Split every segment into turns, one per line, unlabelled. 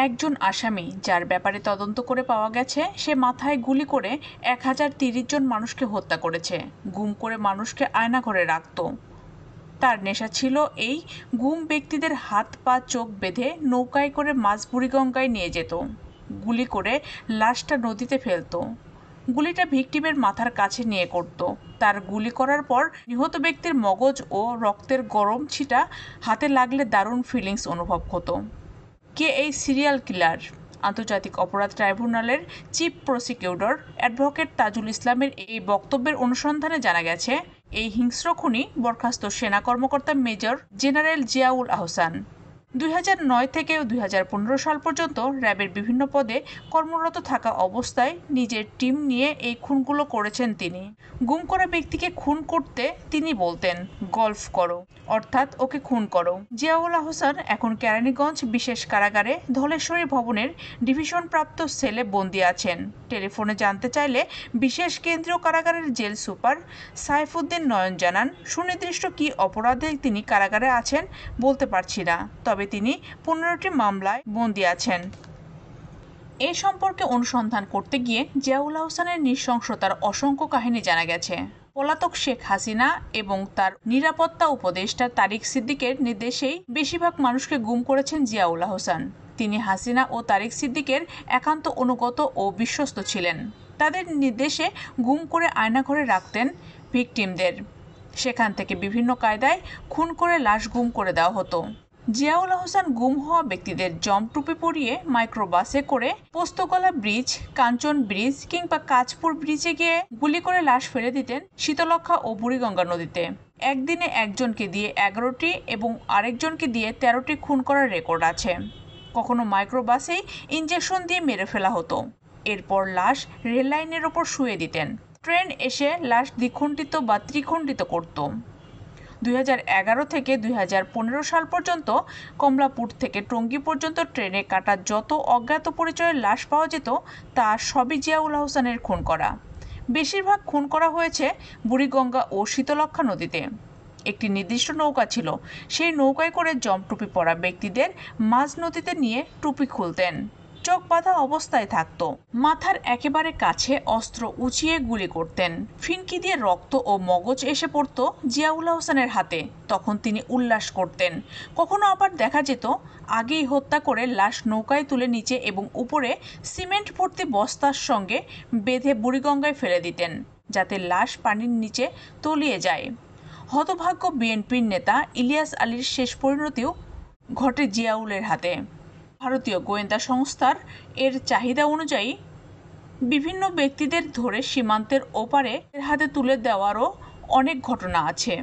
একজন আসামি যার ব্যাপারে তদন্ত করে পাওয়া গেছে সে মাথায় গুলি করে 1030 জন মানুষকে হত্যা করেছে, গুম করে মানুষকে আয়নাঘরে রাখত। তার নেশা ছিল এই গুম ব্যক্তিদের হাত পা চোখ বেঁধে নৌকায় করে মাছ বুড়িগঙ্গায় নিয়ে যেত, গুলি করে লাশটা নদীতে ফেলত। গুলিটা ভিকটিমের মাথার কাছে নিয়ে করত। তার গুলি করার পর নিহত ব্যক্তির মগজ ও রক্তের গরম ছিটা হাতে লাগলে দারুণ ফিলিংস অনুভব হতো। কে এই সিরিয়াল কিলার? আন্তর্জাতিক অপরাধ ট্রাইব্যুনালের চিফ প্রসিকিউটর অ্যাডভোকেট তাজুল ইসলামের এই বক্তব্যের অনুসন্ধানে জানা গেছে, এই হিংস্র খুনি বরখাস্ত সেনা কর্মকর্তা মেজর জেনারেল জিয়াউল আহসান। 2009 থেকে 2015 সাল পর্যন্ত র্যাবের বিভিন্ন পদে কর্মরত থাকা অবস্থায় নিজের টিম নিয়ে এই খুনগুলো করেছেন তিনি। গুম করা ব্যক্তিকে খুন করতে তিনি বলতেন, গল্ফ করো, অর্থাৎ ওকে খুন করো। জিয়াউল আহসান এখন কেরানীগঞ্জ বিশেষ কারাগারে ধলেশ্বরী ভবনের ডিভিশনপ্রাপ্ত সেলে বন্দী আছেন। টেলিফোনে জানতে চাইলে বিশেষ কেন্দ্রীয় কারাগারের জেল সুপার সাইফুদ্দিন নয়ন জানান, সুনির্দিষ্ট কী অপরাধে তিনি কারাগারে আছেন বলতে পারছি না, তবে তিনি 15টি মামলায় বন্দী আছেন। এ সম্পর্কে অনুসন্ধান করতে গিয়ে জিয়াউল আহসানের নৃশংসতার অসংখ্য কাহিনী জানা গেছে। পলাতক শেখ হাসিনা এবং তার নিরাপত্তা উপদেষ্টা তারিক সিদ্দিকের নির্দেশেই বেশিরভাগ মানুষকে গুম করেছেন জিয়াউল আহসান। তিনি হাসিনা ও তারিক সিদ্দিকের একান্ত অনুগত ও বিশ্বস্ত ছিলেন। তাদের নির্দেশে গুম করে আয়নাঘরে রাখতেন ভিকটিমদের। সেখান থেকে বিভিন্ন কায়দায় খুন করে লাশ গুম করে দেওয়া হতো। জিয়াউল আহসান গুম হওয়া ব্যক্তিদের জমটুপি পরিয়ে মাইক্রোবাসে করে পোস্তগোলা ব্রিজ, কাঞ্চন ব্রিজ কিংবা কাঁচপুর ব্রিজে গিয়ে গুলি করে লাশ ফেলে দিতেন শীতলক্ষা ও বুড়িগঙ্গা নদীতে। একদিনে একজনকে দিয়ে 11টি এবং আরেকজনকে দিয়ে 13টি খুন করার রেকর্ড আছে। কখনো মাইক্রোবাসেই ইঞ্জেকশন দিয়ে মেরে ফেলা হতো। এরপর লাশ রেল লাইনের ওপর শুয়ে দিতেন। ট্রেন এসে লাশ দ্বিখণ্ডিত বা ত্রিখণ্ডিত করত। 2011 থেকে 2015 সাল পর্যন্ত কমলাপুর থেকে টঙ্গী পর্যন্ত ট্রেনে কাটা যত অজ্ঞাত পরিচয়ের লাশ পাওয়া যেত তা সবই জিয়াউল আহসানের খুন করা। বেশিরভাগ খুন করা হয়েছে বুড়িগঙ্গা ও শীতলক্ষা নদীতে। একটি নির্দিষ্ট নৌকা ছিল, সেই নৌকায় করে জমটুপি পরা ব্যক্তিদের মাঝ নদীতে নিয়ে টুপি খুলতেন, চোখ বাঁধা অবস্থায় থাকত, মাথার একেবারে কাছে অস্ত্র উঁচিয়ে গুলি করতেন। ফিনকি দিয়ে রক্ত ও মগজ এসে পড়ত জিয়াউল আহসানের হাতে, তখন তিনি উল্লাস করতেন। কখনো আবার দেখা যেত আগেই হত্যা করে লাশ নৌকায় তুলে নিচে এবং উপরে সিমেন্ট ভর্তি বস্তার সঙ্গে বেঁধে বুড়িগঙ্গায় ফেলে দিতেন, যাতে লাশ পানির নিচে তলিয়ে যায়। হতভাগ্য বিএনপির নেতা ইলিয়াস আলীর শেষ পরিণতিও ঘটে জিয়াউলের হাতে। ভারতীয় গোয়েন্দা সংস্থার এর চাহিদা অনুযায়ী বিভিন্ন ব্যক্তিদের ধরে সীমান্তের ওপারে হাতে তুলে দেওয়ারও অনেক ঘটনা আছে।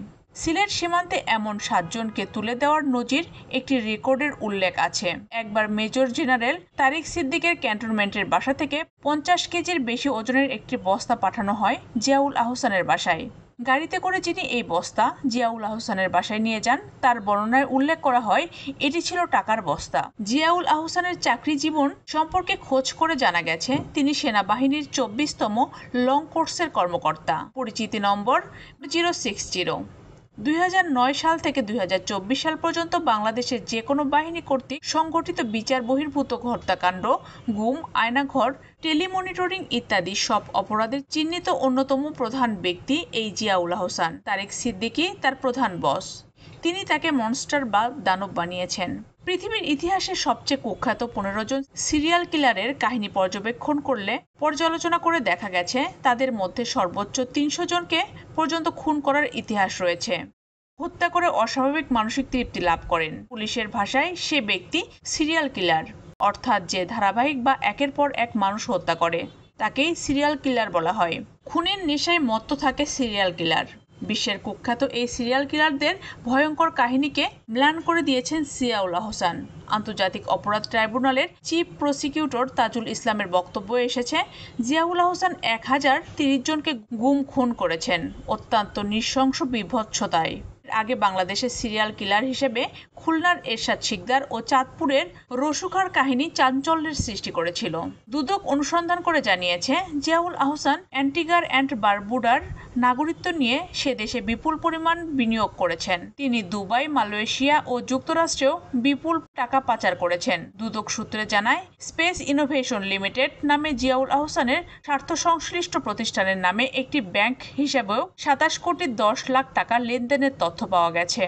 সিলেট সীমান্তে এমন 7 জনকে তুলে দেওয়ার নজির একটি রেকর্ডের উল্লেখ আছে। একবার মেজর জেনারেল তারিক সিদ্দিকের ক্যান্টনমেন্টের বাসা থেকে 50 কেজির বেশি ওজনের একটি বস্তা পাঠানো হয় জিয়াউল আহসানের বাসায়। গাড়িতে করে যিনি এই বস্তা জিয়াউল আহসানের বাসায় নিয়ে যান, তার বর্ণনায় উল্লেখ করা হয় এটি ছিল টাকার বস্তা। জিয়াউল আহসানের চাকরি জীবন সম্পর্কে খোঁজ করে জানা গেছে তিনি সেনাবাহিনীর 24তম লং কোর্সের কর্মকর্তা। পরিচিতি নম্বর 060। 2009 সাল থেকে 2024 সাল পর্যন্ত বাংলাদেশের যে কোনো বাহিনী কর্তৃক সংগঠিত বিচার বহির্ভূত হত্যাকাণ্ড, গুম, আয়নাঘর, টেলিমনিটরিং ইত্যাদি সব অপরাধের চিহ্নিত অন্যতম প্রধান ব্যক্তি এই জিয়াউল আহসান। তারিক সিদ্দিকী তার প্রধান বস। তিনি তাকে মনস্টার বা দানব বানিয়েছেন। পৃথিবীর ইতিহাসে সবচেয়ে কুখ্যাত 15 জন সিরিয়াল কিলারের কাহিনী পর্যালোচনা করে দেখা গেছে তাদের মধ্যে সর্বোচ্চ 300 জনকে পর্যন্ত খুন করার ইতিহাস রয়েছে। হত্যা করে অস্বাভাবিক মানসিক তৃপ্তি লাভ করেন। পুলিশের ভাষায় সে ব্যক্তি সিরিয়াল কিলার, অর্থাৎ যে ধারাবাহিক বা একের পর এক মানুষ হত্যা করে তাকেই সিরিয়াল কিলার বলা হয়। খুনের নেশায় মত্ত থাকে সিরিয়াল কিলার। বিশ্বের কুখ্যাত এই সিরিয়াল কিলারদের ভয়ঙ্কর কাহিনীকে ম্লান করে দিয়েছেন জিয়াউল আহসান। আন্তর্জাতিক অপরাধ ট্রাইব্যুনালের চিফ প্রসিকিউটর তাজুল ইসলামের বক্তব্য এসেছে, জিয়াউল আহসান 1030 জনকে গুম খুন করেছেন অত্যন্ত নৃশংস বিভৎসতায়। আগে বাংলাদেশের সিরিয়াল কিলার হিসেবে খুলনার এরশাদ শিকদার ও চাঁদপুরের রসুখার কাহিনী চাঞ্চল্যের সৃষ্টি করেছিল। দুদক অনুসন্ধান করে জানিয়েছে, জিয়াউল আহসান অ্যান্টিগার অ্যান্ড বারবুডার নাগরিকত্ব নিয়ে সে দেশে বিপুল পরিমাণ বিনিয়োগ করেছেন। তিনি দুবাই, মালয়েশিয়া ও যুক্তরাষ্ট্রেও বিপুল টাকা পাচার করেছেন। দুদক সূত্রে জানায়, স্পেস ইনোভেশন লিমিটেড নামে জিয়াউল আহসানের স্বার্থ সংশ্লিষ্ট প্রতিষ্ঠানের নামে একটি ব্যাংক হিসাবেও 27 কোটি 10 লাখ টাকা লেনদেনের তথ্য পাওয়া গেছে।